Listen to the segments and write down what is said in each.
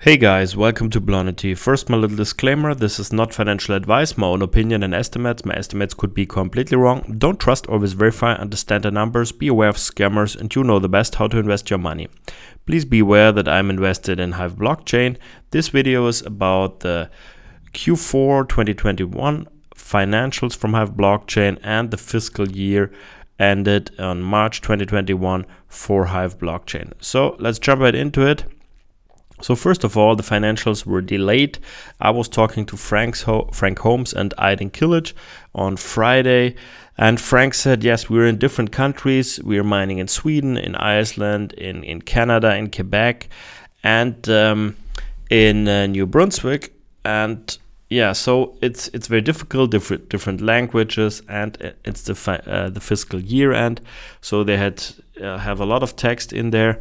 Hey guys, welcome to BLONITY. First, my little disclaimer, this is not financial advice, my own opinion and estimates. My estimates could be completely wrong. Don't trust, always verify, understand the numbers, be aware of scammers, and you know the best how to invest your money. Please be aware that I'm invested in HIVE Blockchain. This video is about the Q4 2021 financials from HIVE Blockchain and the fiscal year ended on March 2021 for HIVE Blockchain. So let's jump right into it. So first of all, the financials were delayed. I was talking to Frank Holmes and Aydin Kilic on Friday, and Frank said, yes, we're in different countries. We're mining in Sweden, in Iceland, in Canada, in Quebec, and in New Brunswick. And yeah, so it's very difficult, different languages, and it's the fiscal year end, so they had have a lot of text in there.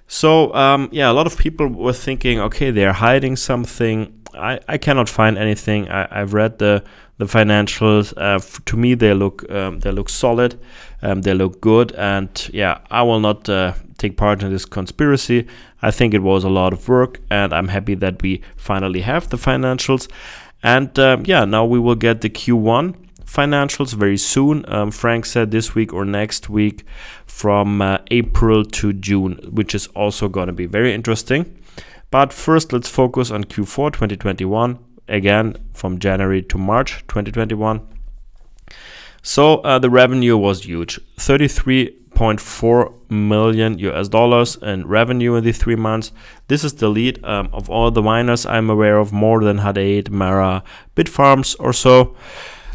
So yeah, a lot of people were thinking, okay, they're hiding something. I cannot find anything. I've read the financials. To me, they look solid. They look good, and yeah, I will not take part in this conspiracy. I think it was a lot of work, and I'm happy that we finally have the financials. And yeah, now we will get the Q1 financials very soon. Frank said this week or next week, from April to June, which is also going to be very interesting. But first, let's focus on Q4 2021, again from January to March 2021. So the revenue was huge, $33.4 million in revenue in the 3 months. This is the lead of all the miners I'm aware of, more than Hut 8, Mara, Bitfarms or so.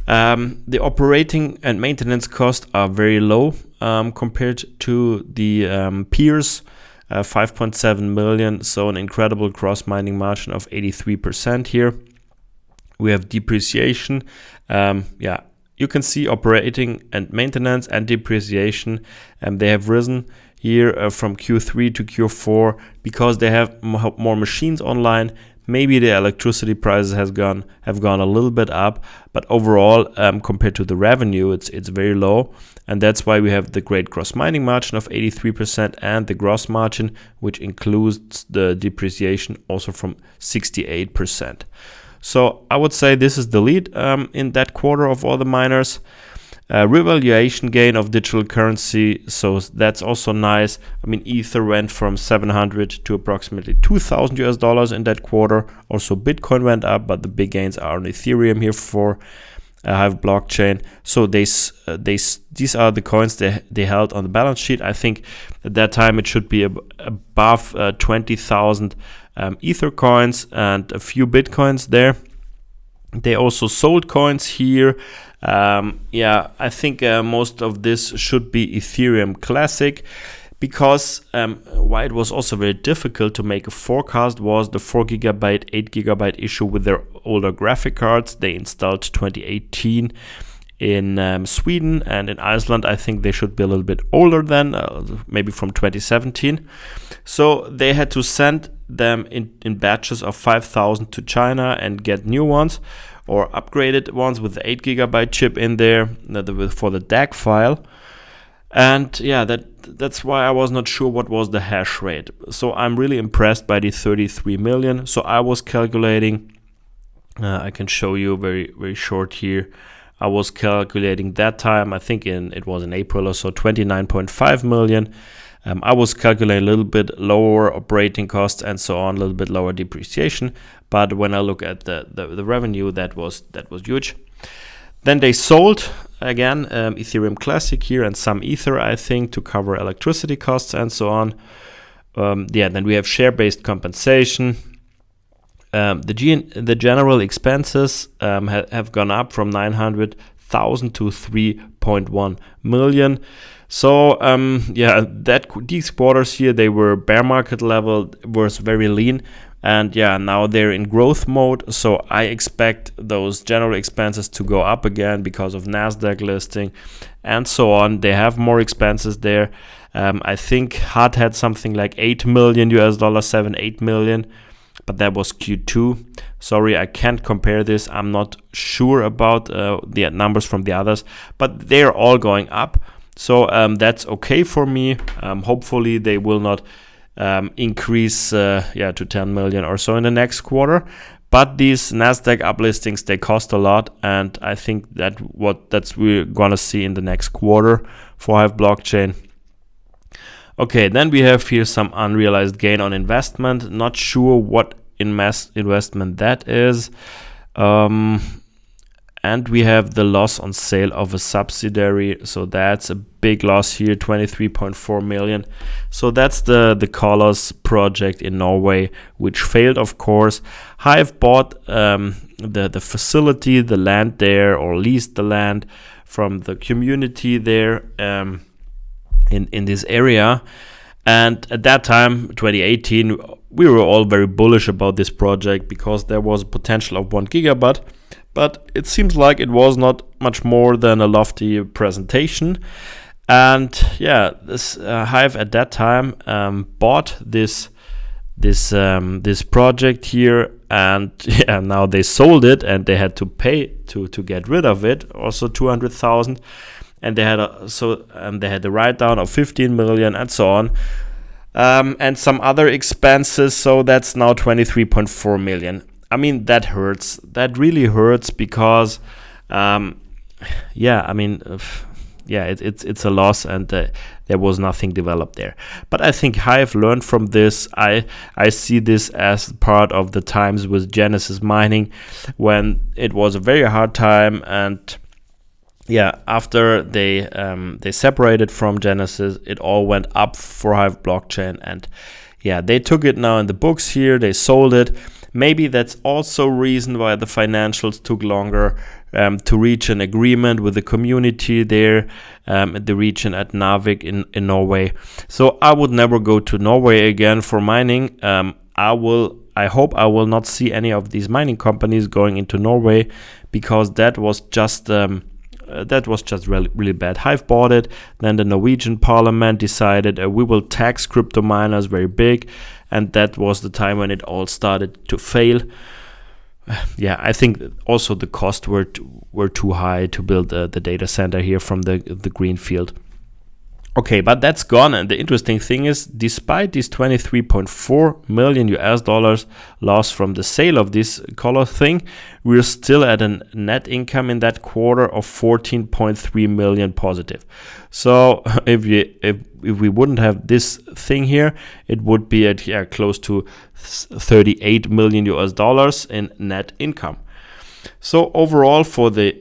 The operating and maintenance costs are very low compared to the peers, 5.7 million, so an incredible gross mining margin of 83% here. We have depreciation. Yeah, you can see operating and maintenance and depreciation, they have risen here from Q3 to Q4 because they have more machines online. Maybe the electricity prices have gone a little bit up, but overall, compared to the revenue, it's very low, and that's why we have the great gross mining margin of 83% and the gross margin, which includes the depreciation, also from 68%. So I would say this is the lead in that quarter of all the miners. Revaluation gain of digital currency, so that's also nice. I mean, Ether went from 700 to approximately $2,000 in that quarter. Also, Bitcoin went up, but the big gains are on Ethereum here for HIVE Blockchain. So these are the coins they held on the balance sheet. I think at that time it should be above 20,000 Ether coins and a few Bitcoins there. They also sold coins here. Yeah, I think most of this should be Ethereum Classic, because why it was also very difficult to make a forecast was the 4GB, 8GB issue with their older graphic cards. They installed 2018 in Sweden, and in Iceland I think they should be a little bit older than, maybe from 2017. So they had to send them in batches of 5,000 to China and get new ones or upgraded ones with the 8GB chip in there for the DAC file. And yeah, that's why I was not sure what was the hash rate. So I'm really impressed by the 33 million. So I was calculating, I can show you very, very short here. I was calculating that time, I think it was in April or so, 29.5 million. I was calculating a little bit lower operating costs and so on, a little bit lower depreciation. But when I look at the revenue, that was huge. Then they sold again Ethereum Classic here and some Ether, I think, to cover electricity costs and so on. Yeah, then we have share-based compensation. The general expenses have gone up from 900,000 to 3.1 million. So yeah, these quarters here, they were bear market level, was very lean, and yeah, now they're in growth mode. So I expect those general expenses to go up again because of Nasdaq listing and so on. They have more expenses there. I think HUD had something like $8 million, 7-8 million, but that was Q2. Sorry, I can't compare this. I'm not sure about the numbers from the others, but they're all going up. So that's okay for me. Hopefully they will not increase to 10 million or so in the next quarter. But these Nasdaq uplistings, they cost a lot, and I think that's we're gonna see in the next quarter for HIVE Blockchain. Okay, then we have here some unrealized gain on investment. Not sure what investment that is. And we have the loss on sale of a subsidiary. So that's a big loss here, 23.4 million. So that's the Colors project in Norway, which failed, of course. HIVE bought the facility, the land there, or leased the land from the community there in this area. And at that time, 2018, we were all very bullish about this project because there was a potential of 1 gigabyte. But it seems like it was not much more than a lofty presentation. And yeah, this HIVE at that time bought this project here, and yeah, now they sold it and they had to pay to get rid of it, also 200,000, and they had the write down of 15 million and so on, and some other expenses. So that's now 23.4 million. I mean, that hurts. That really hurts because, it's a loss, and there was nothing developed there. But I think HIVE learned from this. I see this as part of the times with Genesis mining, when it was a very hard time, and yeah, after they separated from Genesis, it all went up for HIVE Blockchain, and yeah, they took it now in the books here. They sold it. Maybe that's also a reason why the financials took longer to reach an agreement with the community there at the region at Narvik in Norway. So I would never go to Norway again for mining. I hope I will not see any of these mining companies going into Norway, because that was just really bad. HIVE bought it. Then the Norwegian parliament decided we will tax crypto miners very big. And that was the time when it all started to fail. Yeah, I think also the costs were too high to build the data center here from the greenfield. Okay, but that's gone. And the interesting thing is, despite these 23.4 million US dollars loss from the sale of this color thing, we're still at a net income in that quarter of 14.3 million positive. So if we wouldn't have this thing here, it would be at close to 38 million US dollars in net income. So overall for the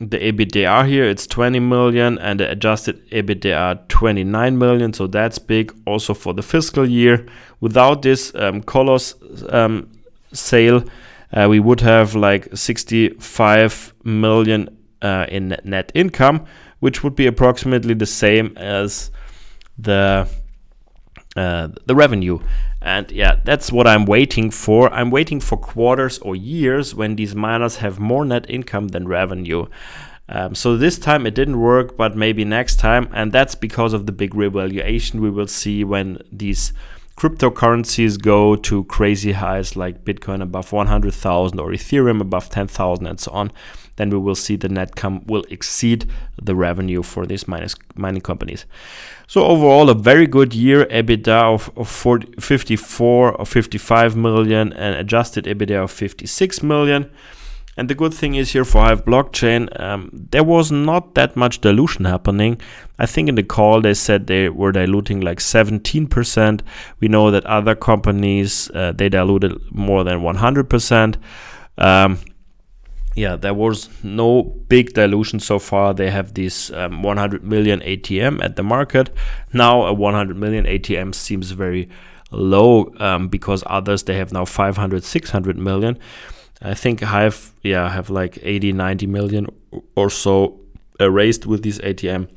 EBITDA here, it's 20 million, and the adjusted EBITDA 29 million. So that's big also for the fiscal year. Without this Colors sale, we would have like 65 million in net income, which would be approximately the same as the revenue. And yeah, that's what I'm waiting for. I'm waiting for quarters or years when these miners have more net income than revenue. So this time it didn't work, but maybe next time. And that's because of the big revaluation we will see when these cryptocurrencies go to crazy highs, like Bitcoin above 100,000 or Ethereum above 10,000 and so on. Then we will see the net income will exceed the revenue for these mining companies. So overall, a very good year. EBITDA of 54 or 55 million and adjusted EBITDA of 56 million. And the good thing is here for HIVE Blockchain, there was not that much dilution happening. I think in the call they said they were diluting like 17%. We know that other companies, they diluted more than 100%. Yeah, there was no big dilution so far. They have this 100 million ATM at the market. Now a 100 million ATM seems very low because others, they have now 500, 600 million. I think HIVE have like 80, 90 million or so raised with this ATM,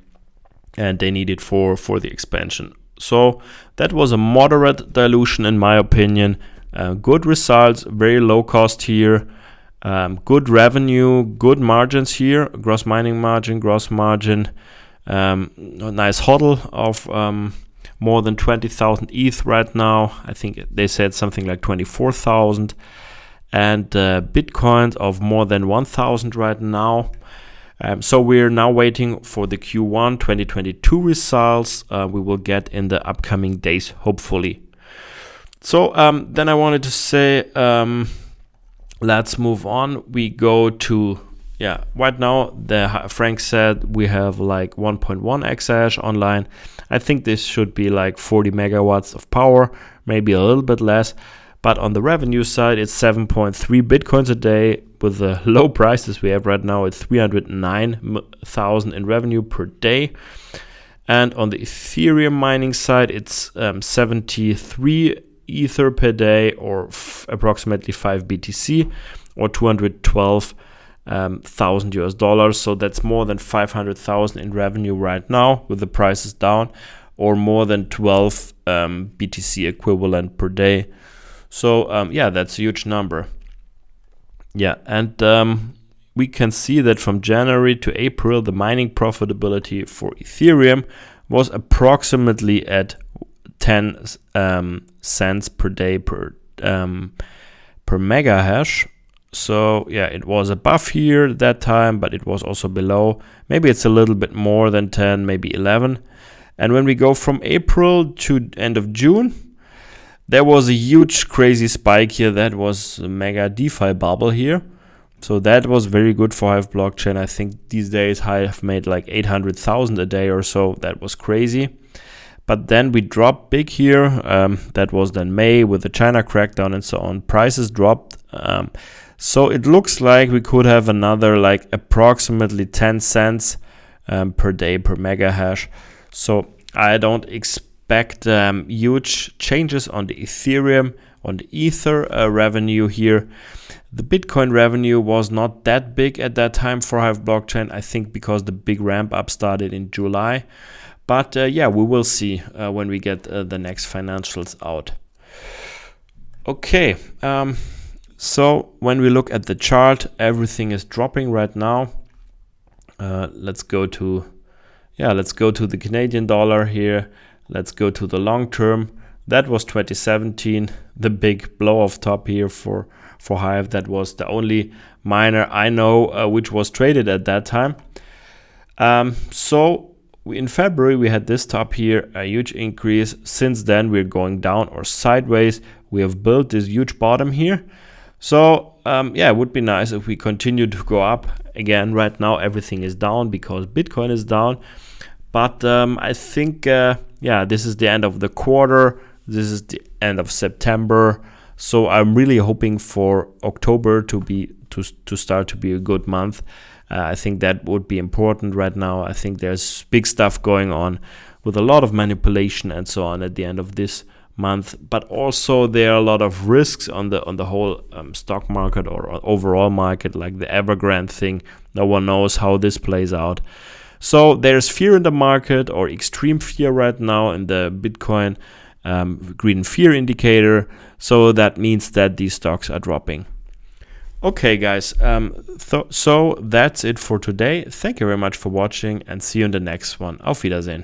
and they need it for the expansion. So that was a moderate dilution in my opinion. Good results, very low cost here. Good revenue, good margins here, gross mining margin, gross margin, a nice hodl of more than 20,000 ETH right now. I think they said something like 24,000, and Bitcoin of more than 1,000 right now. So we're now waiting for the Q1 2022 results. We will get in the upcoming days, hopefully. So then I wanted to say, let's move on. We go to, right now, Frank said we have like 1.1 exahash online. I think this should be like 40 megawatts of power, maybe a little bit less. But on the revenue side, it's 7.3 Bitcoins a day. With the low prices we have right now, it's 309,000 in revenue per day. And on the Ethereum mining side, it's 73 Ether per day, or approximately 5 BTC, or 212,000 US dollars. So that's more than 500,000 in revenue right now with the prices down, or more than 12 BTC equivalent per day. So that's a huge number. And we can see that from January to April, the mining profitability for Ethereum was approximately at 10 cents per day per mega hash. So it was above here that time, but it was also below. Maybe it's a little bit more than 10, maybe 11. And when we go from April to end of June, there was a huge crazy spike here. That was a mega DeFi bubble here. So that was very good for HIVE Blockchain. I think these days HIVE made like 800,000 a day or so. That was crazy. But then we dropped big here. That was then May with the China crackdown and so on. Prices dropped. So it looks like we could have another like approximately 10 cents per day per mega hash. So I don't expect huge changes on the Ethereum, on the Ether revenue here. The Bitcoin revenue was not that big at that time for HIVE Blockchain, I think because the big ramp up started in July. But we will see when we get the next financials out. Okay, so when we look at the chart, everything is dropping right now. Let's go to the Canadian dollar here. Let's go to the long term. That was 2017, the big blow off top here for HIVE. That was the only miner I know which was traded at that time. So in February we had this top here, a huge increase. Since then we're going down or sideways. We have built this huge bottom here. So it would be nice if we continue to go up. Again, right now everything is down because Bitcoin is down. But I think, this is the end of the quarter. This is the end of September. So I'm really hoping for October to start to be a good month. I think that would be important right now. I think there's big stuff going on with a lot of manipulation and so on at the end of this month. But also there are a lot of risks on the whole stock market or overall market, like the Evergrande thing. No one knows how this plays out. So there's fear in the market, or extreme fear right now in the Bitcoin green fear indicator. So that means that these stocks are dropping. Okay, guys. So that's it for today. Thank you very much for watching and see you in the next one. Auf Wiedersehen.